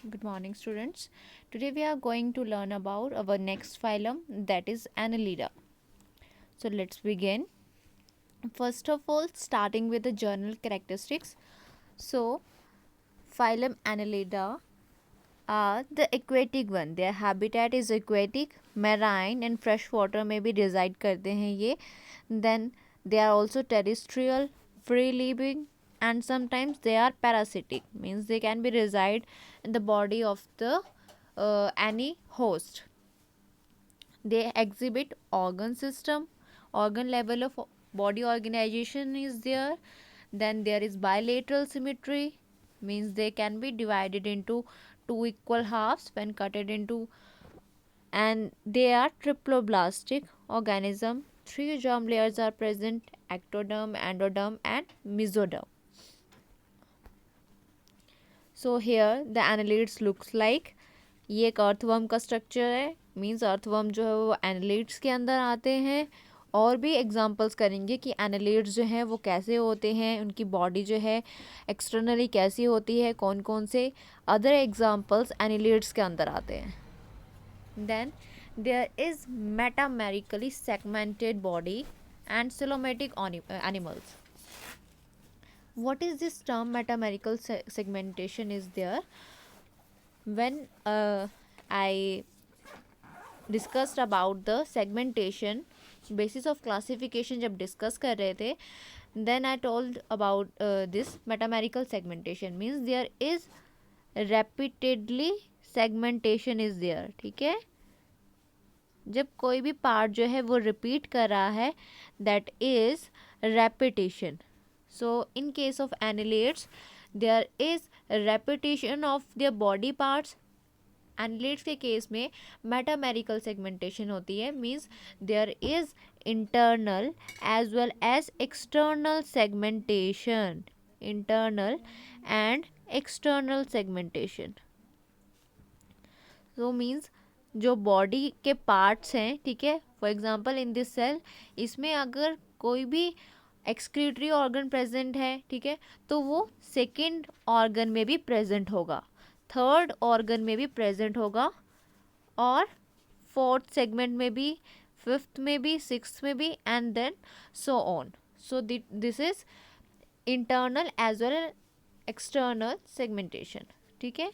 Good morning, students. Today we are going to learn about our next phylum, that is Annelida. So let's begin. First of all, starting with the general characteristics. So, phylum Annelida are the aquatic one. Their habitat is aquatic, marine and freshwater में भी reside करते हैं ये. Then they are also terrestrial, free living, and sometimes they are parasitic, means they can be reside in the body of the any host. They exhibit organ system, organ level of body organization is there. Then there is bilateral symmetry, means they can be divided into two equal halves when cutted into, and they are triploblastic organism. Three germ layers are present: ectoderm, endoderm and mesoderm. So here the annelids looks like, ये एक earthworm का structure है. Means earthworm जो है वो annelids के अंदर आते हैं. और भी एग्जांपल्स करेंगे कि एनालिड्स जो हैं वो कैसे होते हैं, उनकी बॉडी जो है एक्सटर्नली कैसी होती है, कौन कौन से अदर एग्जांपल्स एनालिड्स के अंदर आते हैं. Then there is metamerically segmented body and coelomatic animals. What is this term metamerical segmentation is there? When I discussed about the segmentation, basis of classification जब discuss कर रहे थे, then I told about this metamerical segmentation means there is repeatedly segmentation is there. ठीक है, जब कोई भी part जो है वो रिपीट कर रहा है, that is repetition. So in case of annelids there is repetition of their body parts. Annelids के केस में मेटामेरिकल सेगमेंटेशन होती है, means there is internal as well as external segmentation. Internal and external segmentation. So means जो body के parts हैं, ठीक है, for example in this cell, इसमें अगर कोई भी एक्सक्रीटरी ऑर्गन प्रेजेंट है, ठीक है, तो वो सेकंड ऑर्गन में भी प्रेजेंट होगा, थर्ड ऑर्गन में भी प्रेजेंट होगा, और फोर्थ सेगमेंट में भी, फिफ्थ में भी, सिक्स्थ में भी, and then so on. So this is internal as well external segmentation. ठीक है,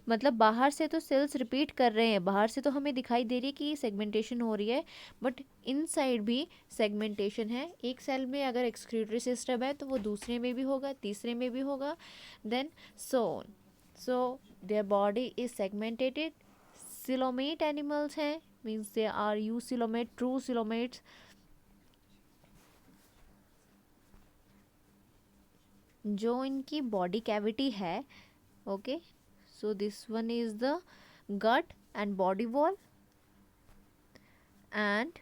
मतलब बाहर से तो सेल्स रिपीट कर रहे हैं, बाहर से तो हमें दिखाई दे रही है कि सेगमेंटेशन हो रही है, बट इनसाइड भी सेगमेंटेशन है. एक सेल में अगर एक्सक्रीटरी सिस्टम है तो वो दूसरे में भी होगा, तीसरे में भी होगा, then so on. So their body is segmented. Coelomate animals हैं, means they are eucoelomate, true coelomates. जो इनकी बॉडी कैविटी है, okay, so this one is the gut and body wall, and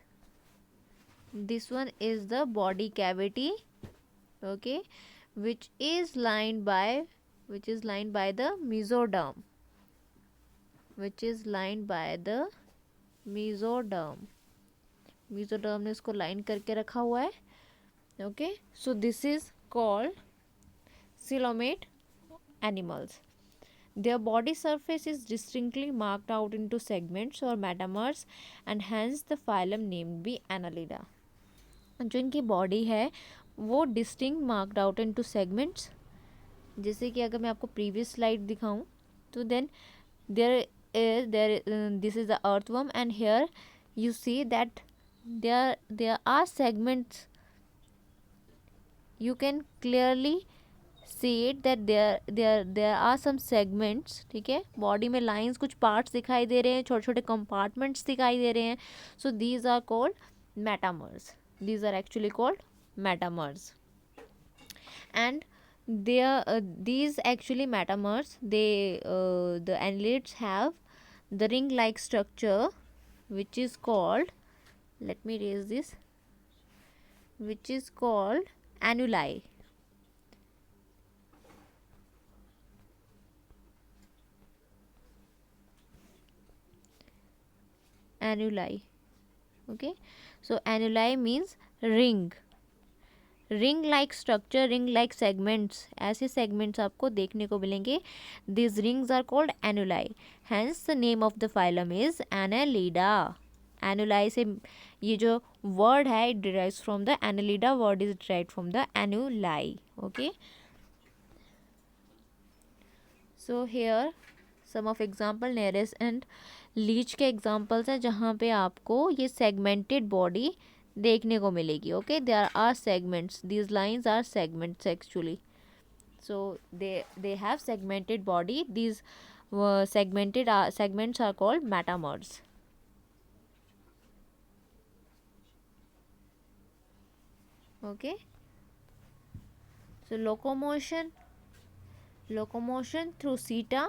this one is the body cavity, okay, which is lined by the mesoderm, which is lined by the mesoderm. mesoderm ने इसको line करके रखा हुआ है. okay, so this is called coelomate animals. Their body surface is distinctly marked out into segments or metamers, and hence the phylum named be Annelida. जो इनकी body है वो distinct marked out into segments. जैसे कि अगर मैं आपको previous slide दिखाऊं, तो then this is the earthworm, and here you see that there are segments. You can clearly see it that there are some segments. ठीक है, बॉडी में लाइंस, कुछ पार्ट्स दिखाई दे रहे हैं, छोटे छोटे कंपार्टमेंट्स दिखाई दे रहे हैं. So these are called metamers. These are actually called metamers. And these actually metamers, the annelids have the ring like structure which is called, let me raise this, which is called annuli. Annuli. Okay, so annuli means ring. Ring like structure, ring like segments, ऐसे segments आपको देखने को मिलेंगे. This rings are called annuli. Hence the name of the phylum is Annelida. Annuli से ये जो word है it derives from the Annelida, word is derived from the annuli. Okay, so here some of example Nereis and leech के examples हैं जहाँ पे आपको ये सेगमेंटेड बॉडी देखने को मिलेगी. Okay, there are segments, these lines are segments actually. So they have segmented body. These segmented segments are called metamers. Okay, so locomotion through seta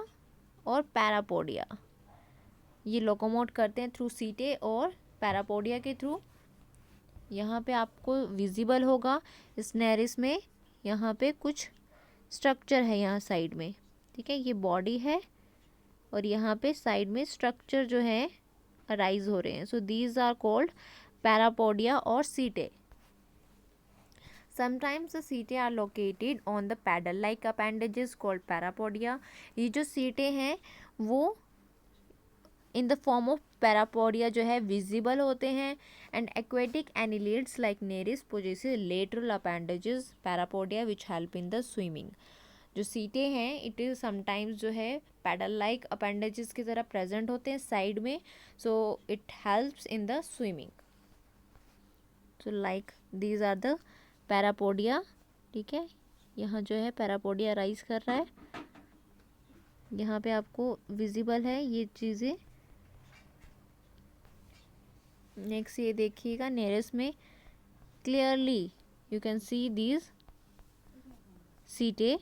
और पैरापोडिया. ये लोकोमोट करते हैं थ्रू सीटे और पैरापोडिया के थ्रू. यहाँ पे आपको विजिबल होगा इस नेरिस में, यहाँ पे कुछ स्ट्रक्चर है यहाँ साइड में. ठीक है, ये बॉडी है और यहाँ पे साइड में स्ट्रक्चर जो है अराइज हो रहे हैं. So these are called parapodia और setae. Sometimes the setae are located on the paddle-like appendages called parapodia. ये जो सीटे हैं वो in the form of parapodia जो है विजिबल होते हैं. And aquatic annelids like nereis possesses lateral appendages parapodia which help in the swimming. जो setae हैं इट इज समटाइम्स जो है पैडल लाइक अपेंडेजेस की तरह प्रेजेंट होते हैं साइड में. So it helps in the swimming. So like these are the parapodia. ठीक है, यहाँ जो है पैरापोडिया राइज कर रहा है, यहाँ पे आपको विजिबल है ये चीज़ें. नेक्स्ट ये देखिएगा नेरेस में clearly you can see these setae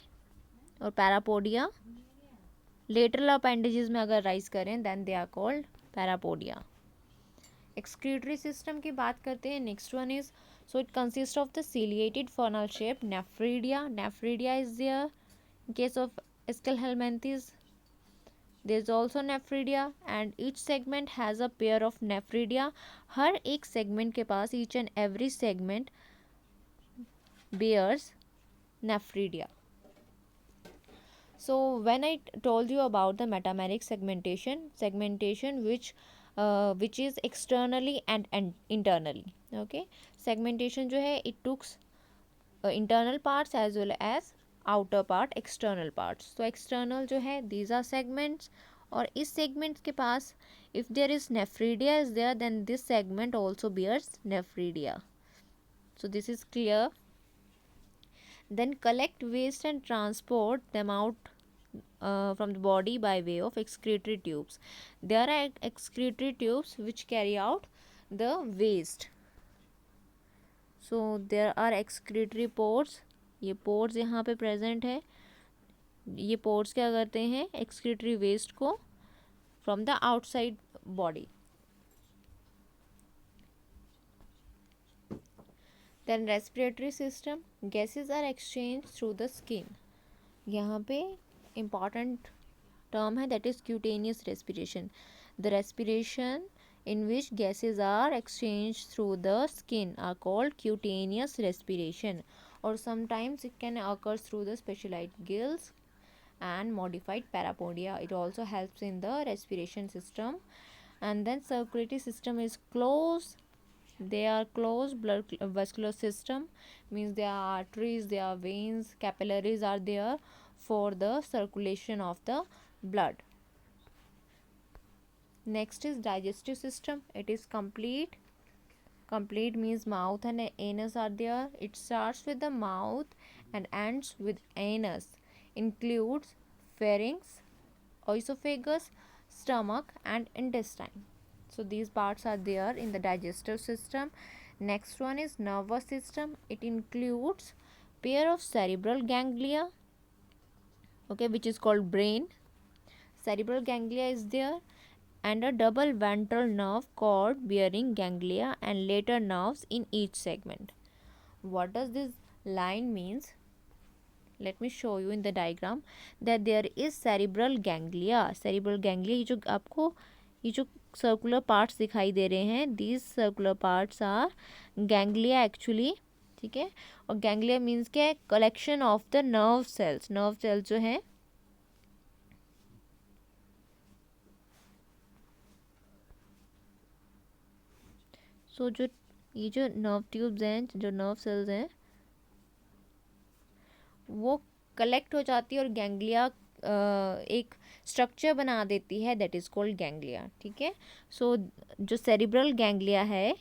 और पैरापोडिया. लेटरल अपेंडेजेस में अगर राइज करें then they are called parapodia. Excretory system की बात करते हैं. Next one is, so it consists of the ciliated funnel shape nephridia. Nephridia is there in case of Aschelhelminthes. There is also nephridia and each segment has a pair of nephridia. हर एक segment के पास each and every segment bears nephridia. So when I told you about the metameric segmentation which is externally and internally. Okay, segmentation जो है it took internal parts as well as outer part, external parts. So external जो है these are segments, और इस segment के पास if there is nephridia is there then this segment also bears nephridia. So this is clear. Then collect waste and transport them out from the body by way of excretory tubes. There are excretory tubes which carry out the waste. So there are excretory pores. ये pores यहाँ पे present है. ये pores क्या करते हैं excretory waste को from the outside body. Then respiratory system, gases are exchanged through the skin. यहाँ पे important term है that is cutaneous respiration. The respiration in which gases are exchanged through the skin are called cutaneous respiration, or sometimes it can occur through the specialized gills and modified parapodia. It also helps in the respiration system. And then circulatory system is closed. They are closed blood vascular system, means there are arteries, there are veins, capillaries are there for the circulation of the blood. Next is digestive system. It is complete. Complete means mouth and anus are there. It starts with the mouth and ends with anus. Includes pharynx, esophagus, stomach and intestine. So these parts are there in the digestive system. Next one is nervous system. It includes pair of cerebral ganglia, okay, which is called brain. Cerebral ganglia is there, and a double ventral nerve cord bearing ganglia and later nerves in each segment. What does this line means? Let me show you in the diagram that there is cerebral ganglia. Cerebral ganglia, ये जो आपको ये जो circular parts दिखाई दे रहे हैं, these circular parts are ganglia actually. ठीक है। और गैंग्लिया मीन्स क्या है, collection of the nerve cells, nerve cells जो है जो ये जो नर्व ट्यूब्स हैं, जो नर्व सेल्स हैं वो कलेक्ट हो जाती है और गैंग्लिया एक स्ट्रक्चर बना देती है, दैट इज कॉल्ड गैंग्लिया। ठीक है। सो जो सेरिब्रल गैंग्लिया है,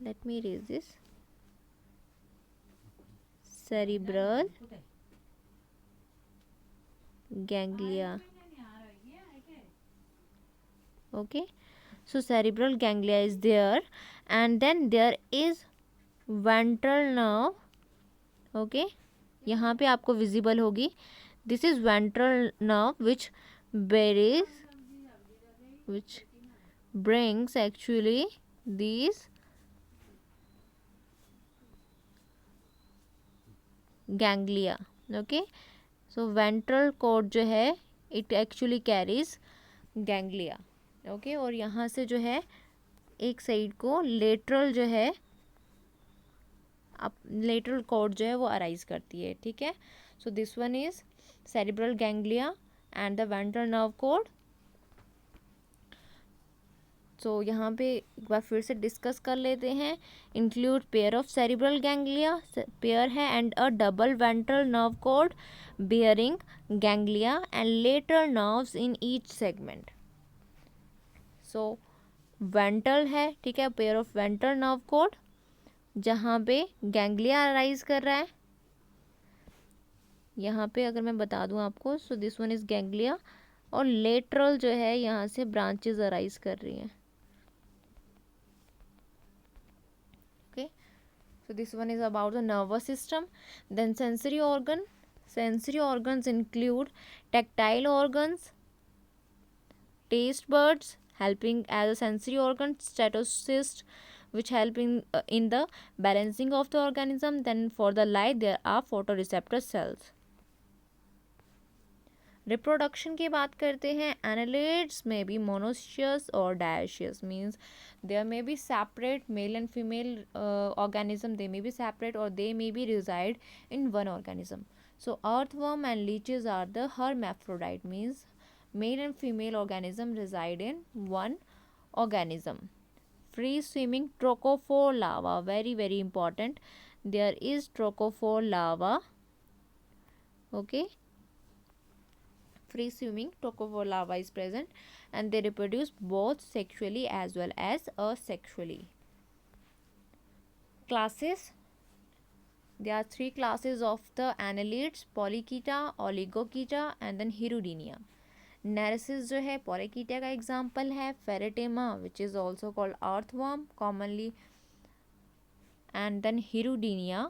let me raise this, cerebral ganglia, okay, so cerebral ganglia is there, and then there is ventral nerve, okay, यहाँ पे आपको विजिबल होगी, this is ventral nerve which berries which brings actually these ganglia, okay, so ventral cord जो है it actually carries ganglia, okay, और यहाँ से जो है एक साइड को लेटरल जो है लेटरल कॉर्ड जो है वो अराइज करती है। ठीक है। So this one is cerebral ganglia and the ventral nerve cord. So यहाँ पे एक बार फिर से डिस्कस कर लेते हैं। Include pair of cerebral ganglia, pair है, and a double ventral nerve cord bearing ganglia and lateral nerves in each segment. So ventral है, ठीक है, pair of ventral nerve cord जहाँ पे गैंग्लिया अराइज कर रहा है। यहाँ पे अगर मैं बता दूँ आपको, so this one is ganglia, और लेटरल जो है यहाँ से ब्रांचेस अराइज कर रही हैं। Okay, so this one is about the nervous system. Then sensory organ, sensory organs include tactile organs, taste buds helping as a sensory organ, stetocyst which help in the balancing of the organism. Then for the light there are photoreceptor cells. Reproduction की बात करते हैं। Annelids में be monoecious और dioecious, means there में be separate male and female organism, they may be separate और they may be resided in one organism. So earthworm and leeches are the hermaphrodite, means male and female organism reside in one organism. Free swimming trophophore larva, very very important, there is trophophore larva, okay, free swimming trophophore larva is present, and they reproduce both sexually as well as asexually. Classes, there are three classes of the annelids: Polychaeta, Oligochaeta and then Hirudinea. Nereis जो है Polychaeta का example है, Pheretima which is also called earthworm commonly, and then Hirudinea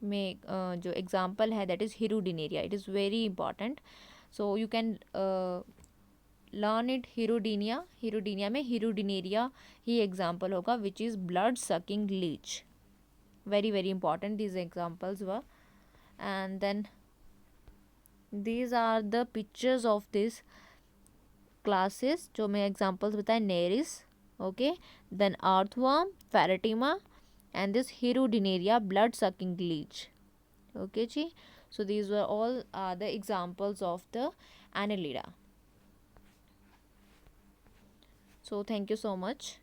में जो example है that is Hirudineria, it is very important, so you can learn it. Hirudinea, Hirudinea में Hirudineria ही example होगा which is blood sucking leech, very very important these examples were. And then these are the pictures of this classes जो मैं examples बताए, Nereis, okay, then earthworm, Pheretima and this Hirudineria blood sucking leech, okay ji. So these were all the examples of the annelida. So thank you so much.